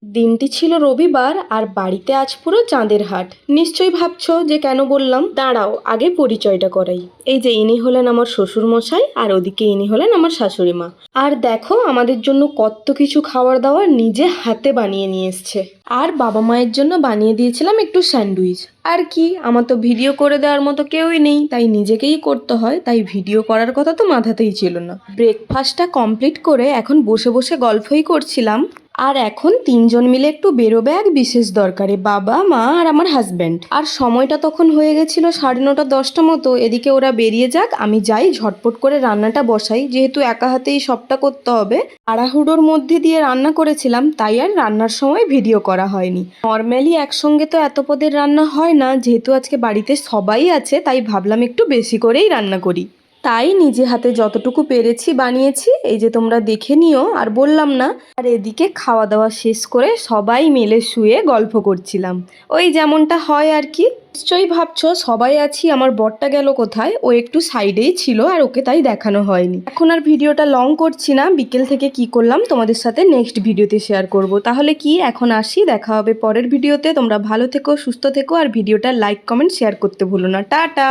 দিনটি ছিল রবিবার আর বাড়িতে আজ পুরো চাঁদের হাট। নিশ্চয়ই ভাবছো যে কেন বললাম। দাঁড়াও, আগে পরিচয়টা করাই। এই যে ইনি হলেন আমার শ্বশুর মশাই, আর ওদিকে ইনি হলেন আমার শাশুড়ি মা। আর দেখো আমাদের জন্য কত কিছু খাবার দাবার নিজে হাতে বানিয়ে নিয়ে এসছে। আর বাবা মায়ের জন্য বানিয়ে দিয়েছিলাম একটু স্যান্ডউইচ। আর কি, আমার তো ভিডিও করে দেওয়ার মতো কেউই নেই, তাই নিজেকেই করতে হয়, তাই ভিডিও করার কথা তো মাথাতেই ছিল না। ব্রেকফাস্টটা কমপ্লিট করে এখন বসে বসে গল্পই করছিলাম। আর এখন তিনজন মিলে একটু বেরোবে এক বিশেষ দরকারে, বাবা মা আর আমার হাজব্যান্ড। আর সময়টা তখন হয়ে গেছিল 9:30 10টা মতো। এদিকে ওরা বেরিয়ে যাক, আমি যাই ঝটপট করে রান্নাটা বসাই, যেহেতু একা হাতেই সবটা করতে হবে। তাড়াহুড়োর মধ্যে দিয়ে রান্না করেছিলাম, তাই আর রান্নার সময় ভিডিও করা হয়নি। নর্মালি একসঙ্গে তো এত পদের রান্না হয় না, যেহেতু আজকে বাড়িতে সবাই আছে তাই ভাবলাম একটু বেশি করেই রান্না করি। তাই নিজে হাতে যতটুকু পেরেছি বানিয়েছি, এই যে তোমরা দেখে নিও। আর বললাম না, আর এদিকে খাওয়া দাওয়া শেষ করে সবাই মিলে শুয়ে গল্প করছিলাম, ওই যেমনটা হয় আর কি। নিশ্চয়ই ভাবছো সবাই আছি, আমার বরটা গেল কোথায়? ও একটু সাইডেই ছিল আর ওকে তাই দেখানো হয়নি। এখন আর ভিডিওটা লং করছি না, বিকেল থেকে কি করলাম তোমাদের সাথে নেক্সট ভিডিওতে শেয়ার করব। তাহলে কি এখন আসি, দেখা হবে পরের ভিডিওতে। তোমরা ভালো থেকো, সুস্থ থেকো, আর ভিডিওটা লাইক কমেন্ট শেয়ার করতে ভুলো না। টাটা।